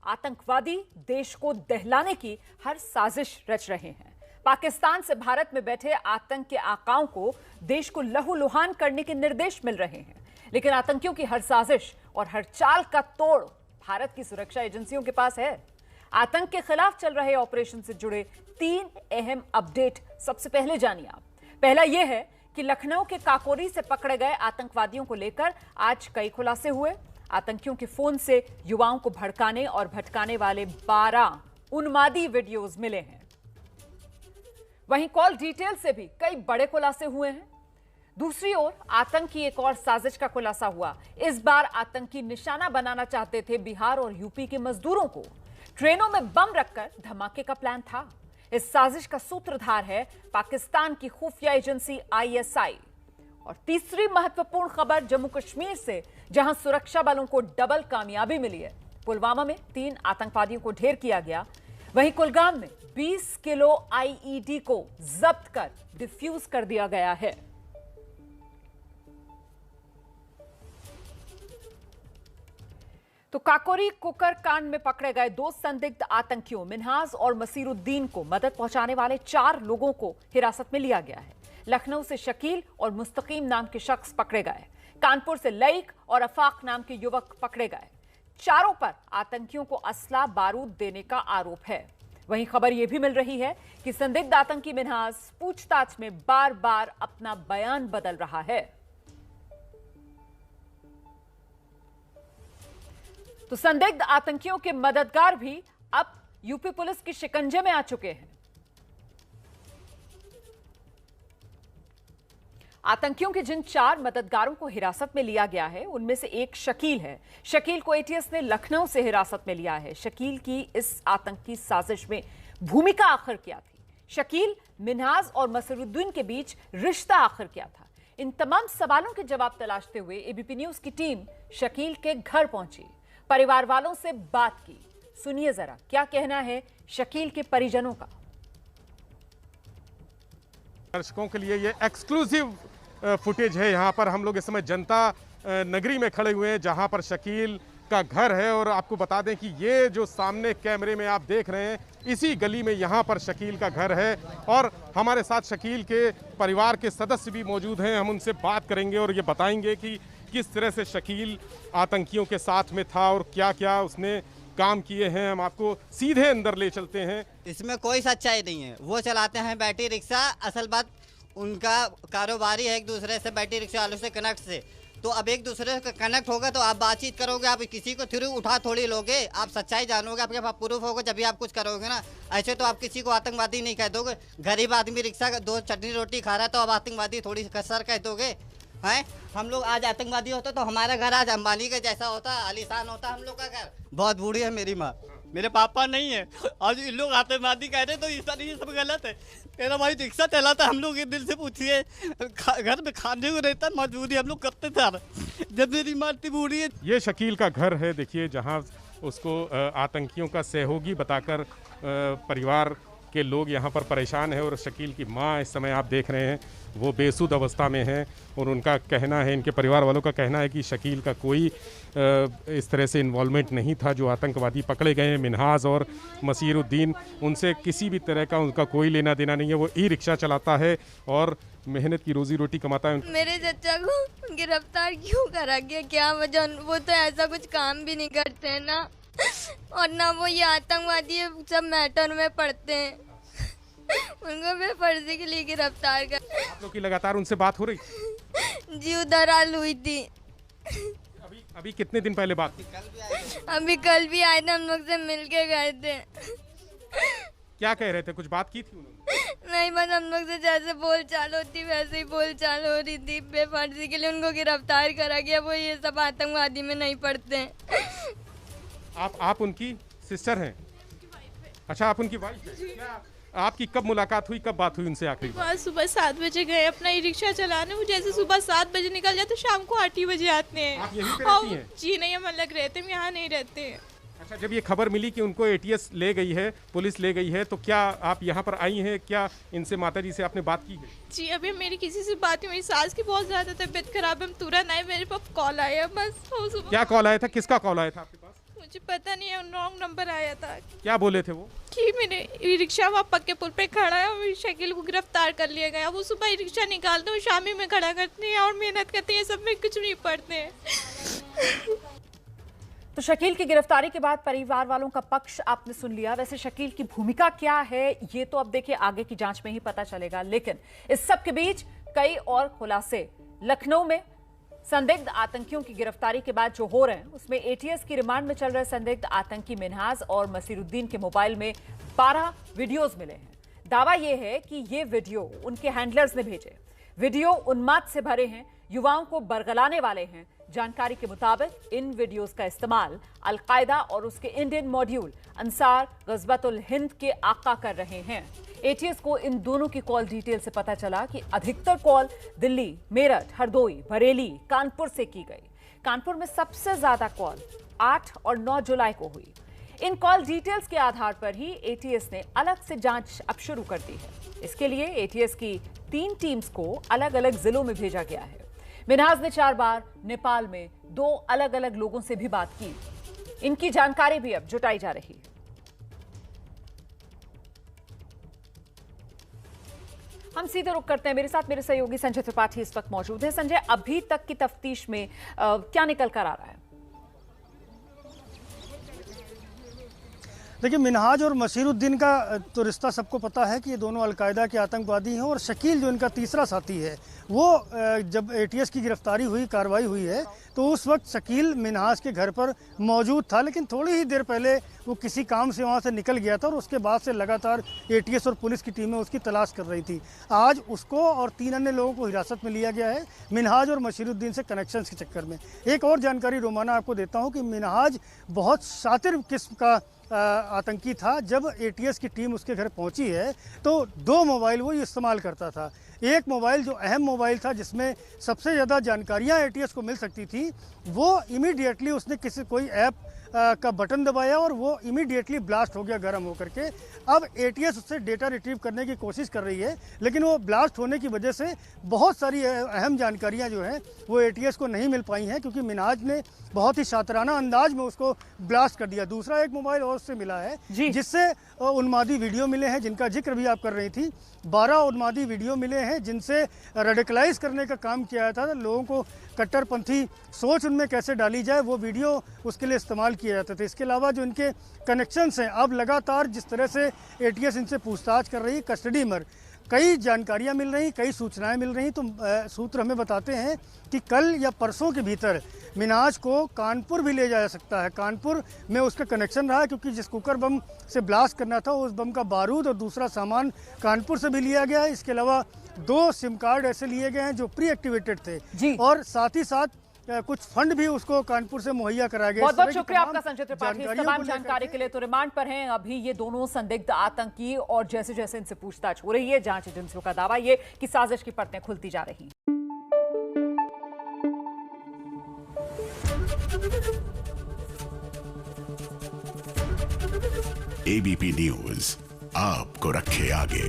आतंकवादी देश को दहलाने की हर साजिश रच रहे हैं। पाकिस्तान से भारत में बैठे आतंक के आकाओं को देश को लहूलुहान करने के निर्देश मिल रहे हैं, लेकिन आतंकियों की हर साजिश और हर चाल का तोड़ भारत की सुरक्षा एजेंसियों के पास है। आतंक के खिलाफ चल रहे ऑपरेशन से जुड़े 3 अहम अपडेट सबसे पहले जानिए आप। पहला यह है कि लखनऊ के काकोरी से पकड़े गए आतंकवादियों को लेकर आज कई खुलासे हुए। आतंकियों के फोन से युवाओं को भड़काने और भटकाने वाले 12 उन्मादी वीडियोज मिले हैं। वहीं कॉल डिटेल से भी कई बड़े खुलासे हुए हैं। दूसरी ओर आतंक की एक और साजिश का खुलासा हुआ। इस बार आतंकी निशाना बनाना चाहते थे बिहार और यूपी के मजदूरों को। ट्रेनों में बम रखकर धमाके का प्लान था। इस साजिश का सूत्रधार है पाकिस्तान की खुफिया एजेंसी ISI। और तीसरी महत्वपूर्ण खबर जम्मू कश्मीर से, जहां सुरक्षा बलों को डबल कामयाबी मिली है। पुलवामा में 3 आतंकवादियों को ढेर किया गया। वहीं कुलगाम में 20 किलो IED को जब्त कर डिफ्यूज कर दिया गया है। तो काकोरी कुकर कांड में पकड़े गए 2 संदिग्ध आतंकियों मिन्हाज और मसीरुद्दीन को मदद पहुंचाने वाले 4 लोगों को हिरासत में लिया गया है। लखनऊ से शकील और मुस्तकीम नाम के शख्स पकड़े गए। कानपुर से लईक और अफाक नाम के युवक पकड़े गए। चारों पर आतंकियों को असला बारूद देने का आरोप है। वहीं खबर यह भी मिल रही है कि संदिग्ध आतंकी मिन्हाज पूछताछ में बार बार अपना बयान बदल रहा है। तो संदिग्ध आतंकियों के मददगार भी अब यूपी पुलिस की शिकंजे में आ चुके हैं। आतंकियों के जिन 4 मददगारों को हिरासत में लिया गया है, उनमें से एक शकील है। शकील को ATS ने लखनऊ से हिरासत में लिया है। शकील की इस आतंकी साजिश में भूमिका आखिर क्या थी? शकील, मिन्हाज और मसीरुद्दीन के बीच रिश्ता आखिर क्या था? इन तमाम सवालों के जवाब तलाशते हुए ABP न्यूज की टीम शकील के घर पहुंची, परिवार वालों से बात की। सुनिए जरा क्या कहना है शकील के परिजनों का। दर्शकों के लिए ये एक्सक्लूसिव फुटेज है। यहाँ पर हम लोग इस समय जनता नगरी में खड़े हुए हैं, जहाँ पर शकील का घर है। और आपको बता दें कि ये जो सामने कैमरे में आप देख रहे हैं, इसी गली में यहाँ पर शकील का घर है। और हमारे साथ शकील के परिवार के सदस्य भी मौजूद हैं। हम उनसे बात करेंगे और ये बताएंगे कि किस तरह से शकील आतंकियों के साथ में था और क्या क्या उसने काम किए हैं। हम आपको सीधे अंदर ले चलते हैं। इसमें कोई सच्चाई नहीं है। वो चलाते हैं बैटरी रिक्शा। असल बात उनका कारोबारी है एक दूसरे से, बैटरी रिक्शा वालों से कनेक्ट से। तो अब एक दूसरे से कनेक्ट होगा तो आप बातचीत करोगे, आप किसी को थ्रू उठा थोड़ी लोगे। आप सच्चाई जानोगे, आपके पास प्रूफ होगा जब भी आप कुछ करोगे ना। ऐसे तो आप किसी को आतंकवादी नहीं कह दोगे। गरीब आदमी रिक्शा 2 चटनी रोटी खा रहा है तो अब आतंकवादी थोड़ी कसर कह दोगे हैं? हम लोग आज आतंकवादी होता तो हमारा घर आज अंबानी का जैसा होता, आलीशान होता हम लोग का घर। बहुत बूढ़ी है मेरी माँ, मेरे पापा नहीं है। आज इन लोग आतंकवादी कह रहे तो ये सब गलत है। मेरा भाई रिक्शा चलाता, हम लोग ये दिल से पूछिए, घर में खाने को रहता मजबूरी हम लोग करते थे। जब मेरी माँ इतनी बूढ़ी है। ये शकील का घर है, देखिए, जहाँ उसको आतंकियों का सहयोगी बताकर परिवार के लोग यहाँ पर परेशान है। और शकील की माँ इस समय आप देख रहे हैं वो बेसुध अवस्था में है। और उनका कहना है, इनके परिवार वालों का कहना है कि शकील का कोई इस तरह से इन्वॉल्वमेंट नहीं था। जो आतंकवादी पकड़े गए हैं मिन्हाज और मसीरुद्दीन, उनसे किसी भी तरह का उनका कोई लेना देना नहीं है। वो ई-रिक्शा चलाता है और मेहनत की रोजी रोटी कमाता है। मेरे चचा को गिरफ्तार क्यों करा गया, क्या वजह? वो तो ऐसा कुछ काम भी नहीं करते हैं ना, और ना वो ये आतंकवादी सब मैटर में पढ़ते हैं। उनको बेफर्जी के लिए गिरफ्तार कर। आप लोग की लगातार उनसे बात हो रही? जी, उधर हाल हुई थी। अभी कितने दिन पहले बात? अभी कल भी आए थे, हम लोग से मिल के गए थे। क्या कह रहे थे? कुछ बात की थी उन्होंने? नहीं, बस हम लोग से जैसे बोल चाल होती वैसे ही बोल चाल हो रही थी। बेफर्जी के लिए उनको गिरफ्तार करा गया। वो ये सब आतंकवादी में नहीं पढ़ते हैं। आप उनकी सिस्टर हैं? अच्छा, आप उनकी वाइफ हैं। क्या आपकी कब मुलाकात हुई, कब बात हुई उनसे आखिरी बार? सुबह 7 बजे गए अपना ई रिक्शा चलाने। वो जैसे सुबह 7 बजे निकल जाते, शाम को 8 ही बजे आते हैं। आप यहीं पे रहती हैं? जी नहीं, हम अलग रहते हैं, यहाँ नहीं रहते हैं। अच्छा, जब ये खबर मिली कि उनको ATS ले गई है, पुलिस ले गई है, तो क्या आप यहाँ पर आई हैं? क्या इनसे माताजी से आपने बात की है? जी, अभी मेरी किसी से बात नहीं। मेरी सास की बहुत ज्यादा तबीयत खराब है, हम तुरंत आए। मेरे पास कॉल आया बस। क्या कॉल आया था? किसका कॉल आया था आपके पास? मुझे पता नहीं है, रॉन्ग नंबर आया था क्या बोले थे वो? कि मेरे ई रिक्शा वहाँ पक्के पुल पे खड़ा है और शकील को गिरफ्तार कर लिया गया। वो सुबह ई रिक्शा निकालते हैं, शामी में खड़ा करते हैं और मेहनत करते हैं, सब में कुछ नहीं पढ़ते हैं। तो शकील की गिरफ्तारी के बाद परिवार वालों का पक्ष आपने सुन लिया। वैसे शकील की भूमिका क्या है ये तो अब देखिए आगे की जांच में ही पता चलेगा, लेकिन इस सब के बीच कई और खुलासे। लखनऊ में संदिग्ध आतंकियों की गिरफ्तारी के बाद जो हो रहे हैं उसमें एटीएस की रिमांड में चल रहे संदिग्ध आतंकी मिन्हाज और मसीरुद्दीन के मोबाइल में 12 वीडियोस मिले हैं। दावा यह है कि ये वीडियो उनके हैंडलर्स ने भेजे। वीडियो उन्माद से भरे हैं, युवाओं को बरगलाने वाले हैं। जानकारी के मुताबिक इन वीडियोस का इस्तेमाल अल-कायदा और उसके इंडियन मॉड्यूल अंसार गज़वतुल हिंद के आका कर रहे हैं। एटीएस को इन दोनों की कॉल डिटेल से पता चला कि अधिकतर कॉल दिल्ली, मेरठ, हरदोई, बरेली, कानपुर से की गई। कानपुर में सबसे ज्यादा कॉल 8 और 9 जुलाई को हुई। इन कॉल डिटेल्स के आधार पर ही एटीएस ने अलग से जांच अब शुरू कर दी है। इसके लिए एटीएस की 3 टीम्स को अलग अलग जिलों में भेजा गया है। मिन्हाज ने 4 बार नेपाल में 2 अलग अलग लोगों से भी बात की। इनकी जानकारी भी अब जुटाई जा रही है। हम सीधे रुक करते हैं। मेरे साथ मेरे सहयोगी संजय त्रिपाठी इस वक्त मौजूद है। संजय, अभी तक की तफ्तीश में क्या निकल कर आ रहा है? देखिए, मिन्हाज और मसीरुद्दीन का तो रिश्ता सबको पता है कि ये दोनों अलकायदा के आतंकवादी हैं और शकील जो इनका तीसरा साथी है वो जब एटीएस की गिरफ्तारी हुई, कार्रवाई हुई है, तो उस वक्त शकील मिन्हाज के घर पर मौजूद था, लेकिन थोड़ी ही देर पहले वो किसी काम से वहाँ से निकल गया था और उसके बाद से लगातार एटीएस और पुलिस की टीमें उसकी तलाश कर रही थी। आज उसको और 3 अन्य लोगों को हिरासत में लिया गया है मिन्हाज और मसीरुद्दीन से कनेक्शंस के चक्कर में। एक और जानकारी रोमाना आपको देता हूँ कि मिन्हाज बहुत शातिर किस्म का आतंकी था। जब एटीएस की टीम उसके घर पहुंची है तो 2 मोबाइल वो इस्तेमाल करता था। एक मोबाइल जो अहम मोबाइल था जिसमें सबसे ज़्यादा जानकारियां एटीएस को मिल सकती थी, वो इमीडिएटली उसने कोई ऐप का बटन दबाया और वो इमीडिएटली ब्लास्ट हो गया गर्म होकर के। अब एटीएस उससे डेटा रिट्रीव करने की कोशिश कर रही है, लेकिन वो ब्लास्ट होने की वजह से बहुत सारी अहम जानकारियां जो हैं वो एटीएस को नहीं मिल पाई हैं, क्योंकि मिन्हाज ने बहुत ही शातिराना अंदाज में उसको ब्लास्ट कर दिया। दूसरा एक मोबाइल और उससे मिला है जिससे उन्मादी वीडियो मिले हैं, जिनका जिक्र भी आप कर रही थी। 12 उन्मादी वीडियो मिले हैं जिनसे रेडिकलाइज करने का काम किया जाता था। लोगों को कट्टरपंथी सोच उनमें कैसे डाली जाए वो वीडियो उसके लिए इस्तेमाल किए जाते थे। इसके अलावा जो इनके कनेक्शंस हैं, अब लगातार जिस तरह से एटीएस इनसे पूछताछ कर रही है, कस्टडी में कई जानकारियां मिल रही, कई सूचनाएं मिल रही। तो सूत्र हमें बताते हैं कि कल या परसों के भीतर मिन्हाज को कानपुर भी ले जाया सकता है। कानपुर में उसका कनेक्शन रहा, क्योंकि जिस कुकर बम से ब्लास्ट करना था उस बम का बारूद और दूसरा सामान कानपुर से भी लिया गया है। इसके अलावा 2 सिम कार्ड ऐसे लिए गए हैं जो प्री एक्टिवेटेड थे और साथ ही साथ कुछ फंड भी उसको कानपुर से मुहैया कराया गया। बहुत बहुत शुक्रिया आपका संजय त्रिपाठी इस तमाम जानकारी के लिए। तो रिमांड पर हैं अभी ये दोनों संदिग्ध आतंकी और जैसे जैसे इनसे पूछताछ हो रही है, जांच एजेंसियों का दावा ये कि साजिश की परतें खुलती जा रही हैं। एबीपी न्यूज आपको रखे आगे।